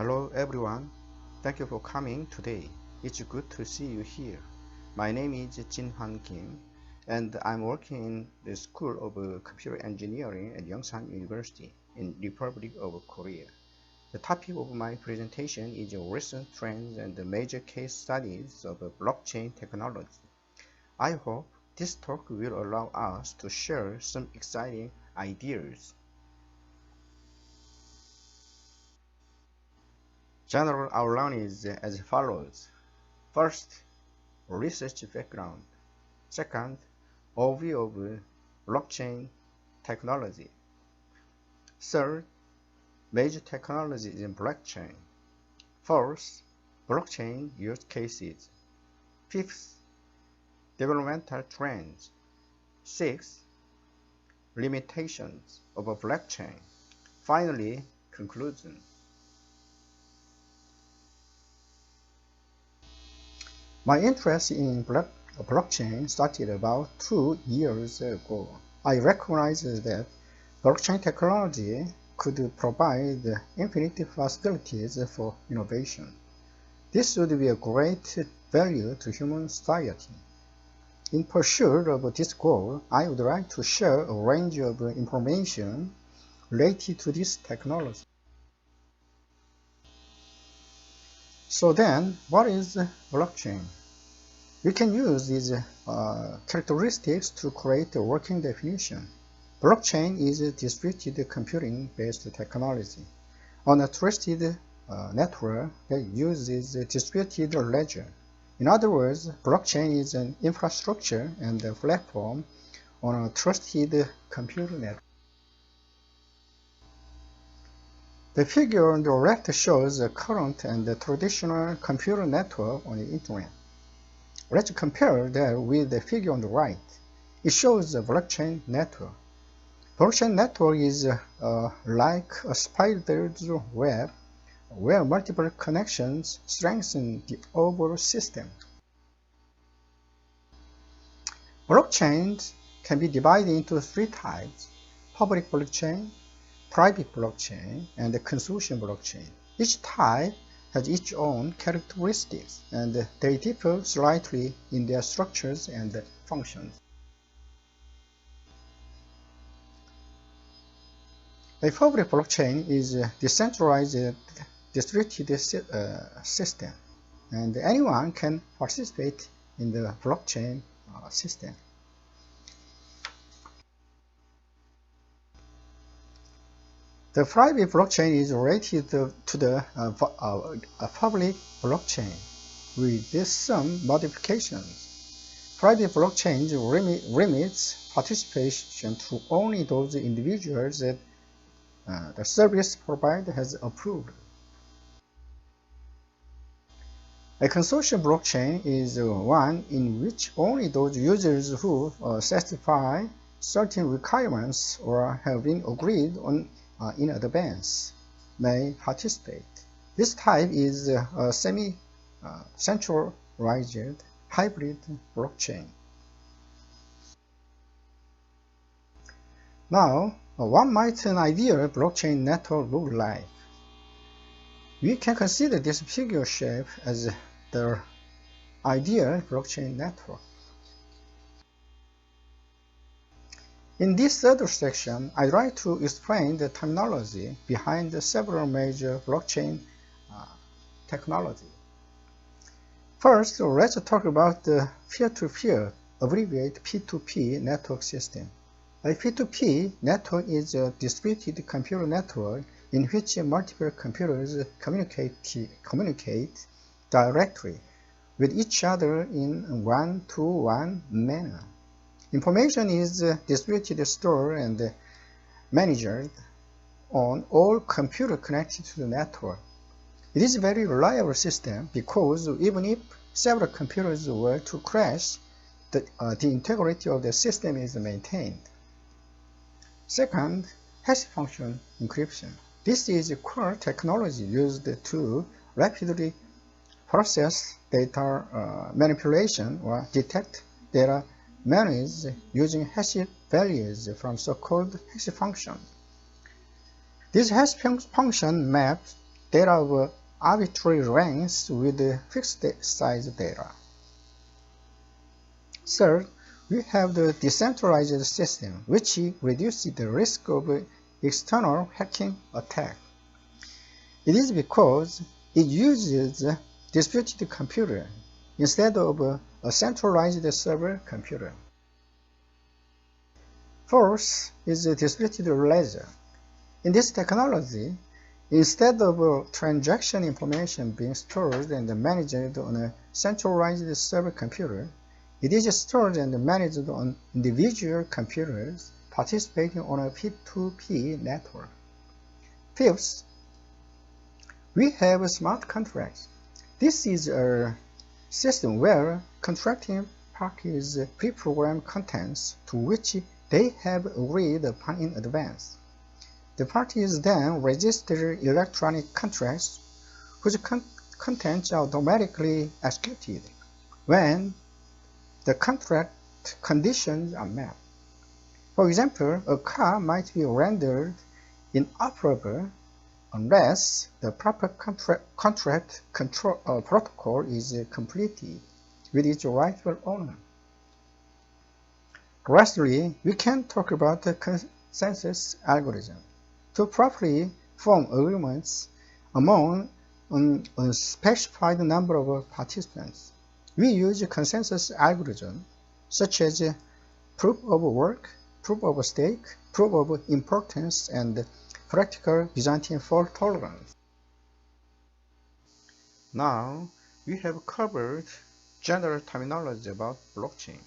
Hello everyone, thank you for coming today. It's good to see you here. My name is Jin-whan Kim and I'm working in the School of Computer Engineering at Youngsan University in Republic of Korea. The topic of my presentation is recent trends and the major case studies of blockchain technology. I hope this talk will allow us to share some exciting ideas. General outline is as follows. First, research background. Second, overview of blockchain technology. Third, major technologies in blockchain. Fourth, blockchain use cases. Fifth, developmental trends. Sixth, limitations of a blockchain. Finally, conclusion. My interest in blockchain started about 2 years ago. I recognized that blockchain technology could provide infinite possibilities for innovation. This would be a great value to human society. In pursuit of this goal, I would like to share a range of information related to this technology. So then, what is blockchain? We can use these characteristics to create a working definition. Blockchain is a distributed computing-based technology on a trusted network that uses a distributed ledger. In other words, blockchain is an infrastructure and a platform on a trusted computer network. The figure on the left shows the current and the traditional computer network on the internet. Let's compare that with the figure on the right. It shows the blockchain network. Blockchain network is like a spider's web where multiple connections strengthen the overall system. Blockchains can be divided into 3 types: public blockchain, private blockchain, and the consortium blockchain. Each type has its own characteristics, and they differ slightly in their structures and functions. A public blockchain is a decentralized distributed system, and anyone can participate in the blockchain system. The private blockchain is related to the public blockchain with some modifications. Private blockchain limits participation to only those individuals that the service provider has approved. A consortium blockchain is one in which only those users who satisfy certain requirements or have been agreed on in advance may participate. This type is a semi-centralized hybrid blockchain. Now, what might an ideal blockchain network look like? We can consider this figure shape as the ideal blockchain network. In this third section, I'd like to explain the terminology behind the several major blockchain technology. First, let's talk about the peer-to-peer, abbreviated P2P network system. A P2P network is a distributed computer network in which multiple computers communicate directly with each other in one-to-one manner. Information is distributed, stored, and managed on all computers connected to the network. It is a very reliable system because even if several computers were to crash, the integrity of the system is maintained. Second, hash function encryption. This is a core technology used to rapidly process data manipulation or detect data managed using hash values from so-called hash function. This hash function maps data of arbitrary ranks with fixed size data. Third, we have the decentralized system, which reduces the risk of external hacking attack. It is because it uses distributed computer instead of a centralized server computer. Fourth is the distributed ledger. In this technology, instead of transaction information being stored and managed on a centralized server computer, it is stored and managed on individual computers participating on a P2P network. Fifth, we have smart contracts. This is a system where contracting parties pre-program contents to which they have agreed upon in advance. The parties then register electronic contracts whose contents are automatically executed when the contract conditions are met. For example, a car might be rendered inoperable unless the proper contract protocol is completed with its rightful owner. Lastly, we can talk about the consensus algorithm. To properly form agreements among a specified number of participants, we use consensus algorithms such as proof of work, proof of stake, proof of importance, and practical Byzantine fault tolerance. Now, we have covered general terminology about blockchain.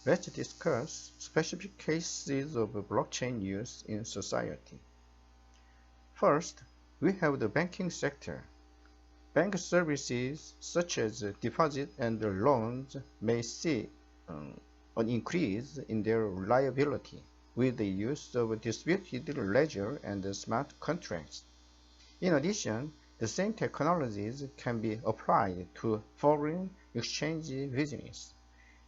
Let's discuss specific cases of blockchain use in society. First, we have the banking sector. Bank services such as deposit and loans may see an increase in their reliability with the use of distributed ledger and smart contracts. In addition, the same technologies can be applied to foreign exchange business.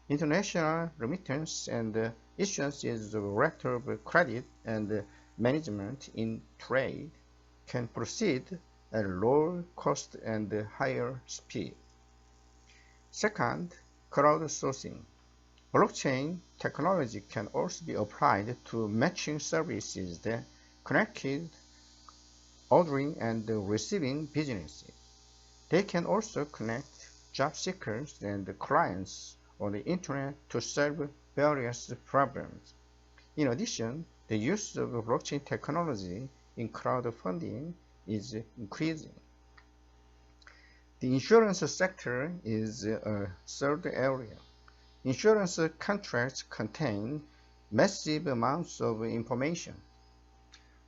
International remittance and issuances of letters of credit and management in trade can proceed at lower cost and higher speed. Second, crowdsourcing. Blockchain technology can also be applied to matching services that connected ordering and receiving businesses. They can also connect job seekers and clients on the internet to solve various problems. In addition, the use of blockchain technology in crowdfunding is increasing. The insurance sector is a third area. Insurance contracts contain massive amounts of information.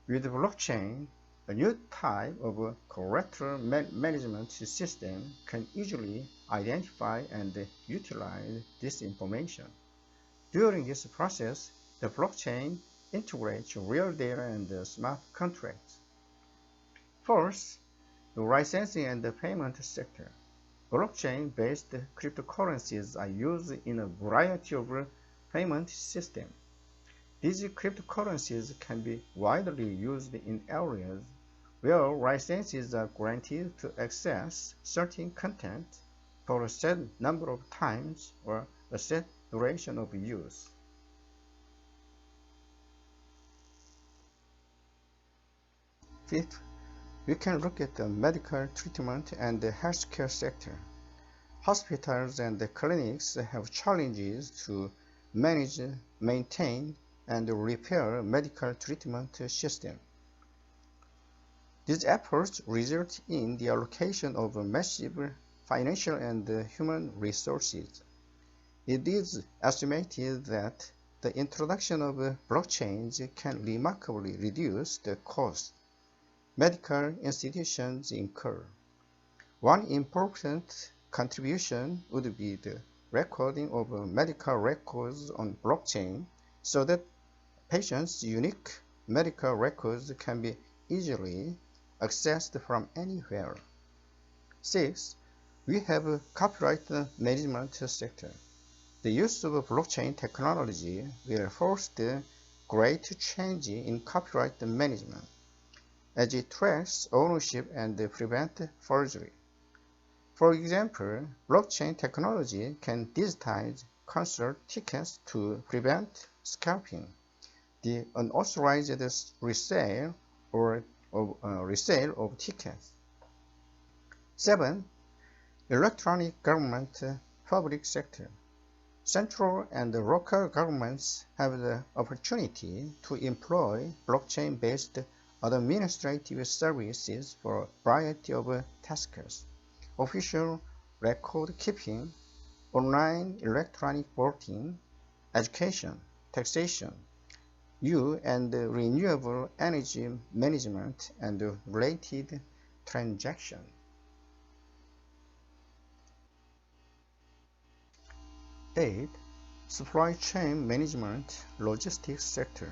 With blockchain, a new type of collateral management system can easily identify and utilize this information. During this process, the blockchain integrates real data and smart contracts. Fourth, the licensing and the payment sector. Blockchain-based cryptocurrencies are used in a variety of payment systems. These cryptocurrencies can be widely used in areas where licenses are granted to access certain content for a set number of times or a set duration of use. Fifth, we can look at the medical treatment and the healthcare sector. Hospitals and clinics have challenges to manage, maintain, and repair medical treatment systems. These efforts result in the allocation of massive financial and human resources. It is estimated that the introduction of blockchains can remarkably reduce the cost medical institutions incur. One important contribution would be the recording of medical records on blockchain so that patients' unique medical records can be easily accessed from anywhere. Six, we have a copyright management sector. The use of blockchain technology will force the great change in copyright management. as it tracks ownership and prevents forgery. For example, blockchain technology can digitize concert tickets to prevent scalping, the unauthorized resale of tickets. 7. Electronic government public sector. Central and local governments have the opportunity to employ blockchain-based administrative services for a variety of tasks: official record keeping, online electronic voting, education, taxation, new and renewable energy management, and related transactions. 8. Supply chain management, logistics sector.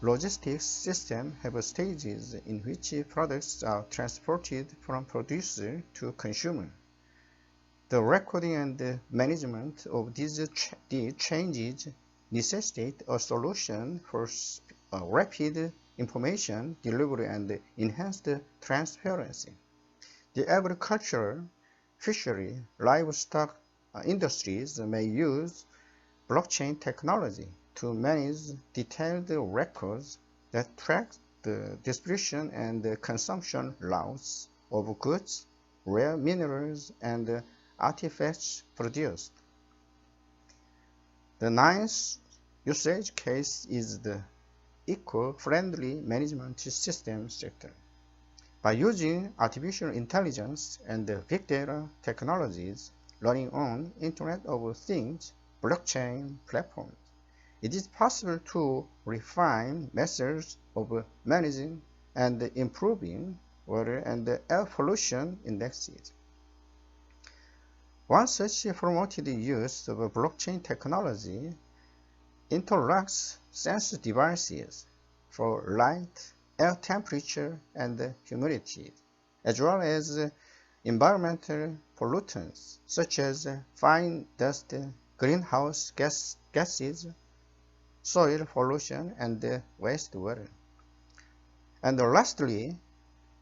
Logistics systems have stages in which products are transported from producer to consumer. The recording and management of these changes necessitate a solution for rapid information delivery and enhanced transparency. The agricultural, fishery, livestock industries may use blockchain technology to manage detailed records that track the distribution and consumption routes of goods, rare minerals, and artifacts produced. The ninth usage case is the eco-friendly management system sector. By using artificial intelligence and big data technologies running on Internet of Things blockchain platforms, it is possible to refine methods of managing and improving water and air pollution indexes. One such promoted use of blockchain technology interlocks sensor devices for light, air temperature, and humidity, as well as environmental pollutants such as fine dust, greenhouse gases, soil pollution, and wastewater. And lastly,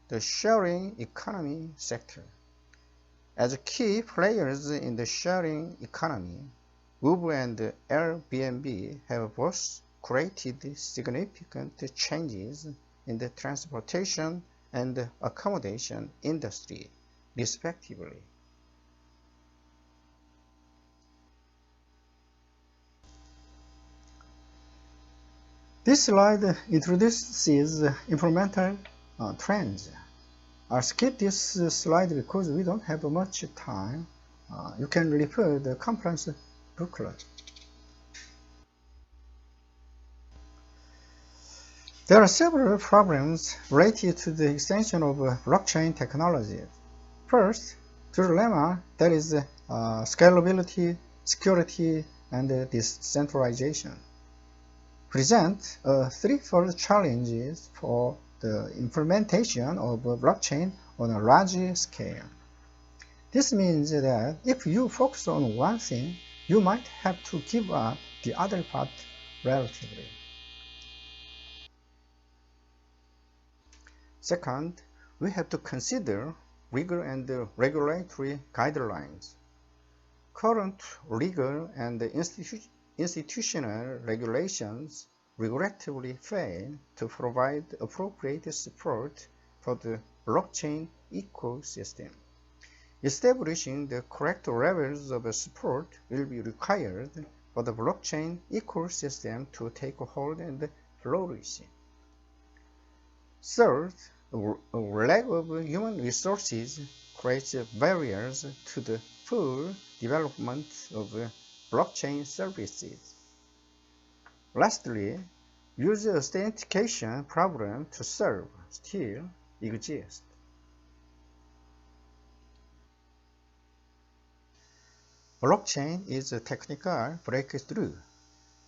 the sharing economy sector. As key players in the sharing economy, Uber and Airbnb have both created significant changes in the transportation and accommodation industry, respectively. This slide introduces implemental trends. I'll skip this slide because we don't have much time. You can refer the conference booklet. There are several problems related to the extension of blockchain technology. First, the dilemma that is scalability, security, and decentralization present threefold challenges for the implementation of blockchain on a large scale. This means that if you focus on one thing, you might have to give up the other part relatively. Second, we have to consider legal and regulatory guidelines. Current legal and institutional regulations regrettably fail to provide appropriate support for the blockchain ecosystem. Establishing the correct levels of support will be required for the blockchain ecosystem to take hold and flourish. Third, a lack of human resources creates barriers to the full development of blockchain services. Lastly, user authentication problems to solve still exist. Blockchain is a technical breakthrough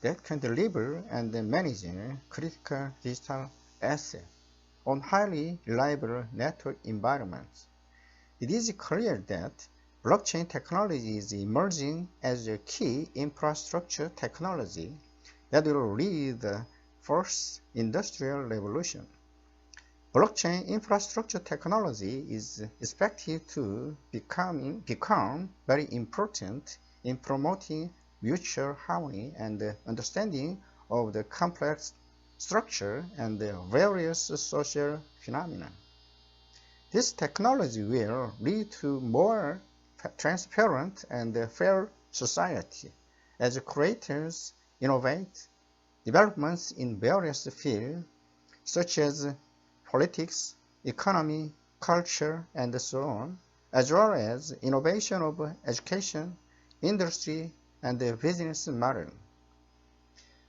that can deliver and manage critical digital assets on highly reliable network environments. It is clear that blockchain technology is emerging as a key infrastructure technology that will lead the fourth industrial revolution. blockchain infrastructure technology is expected to become very important in promoting mutual harmony and understanding of the complex structure and the various social phenomena. This technology will lead to more transparent and fair society as creators innovate developments in various fields such as politics, economy, culture, and so on, as well as innovation of education, industry, and business model.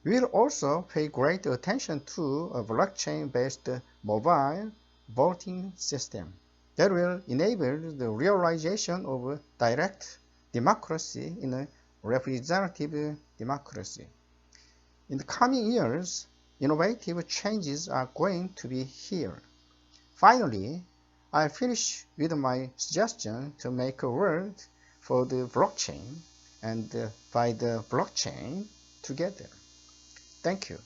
We will also pay great attention to a blockchain-based mobile voting system that will enable the realization of direct democracy in a representative democracy. In the coming years, innovative changes are going to be here. Finally, I'll finish with my suggestion to make a word for the blockchain and by the blockchain together. Thank you.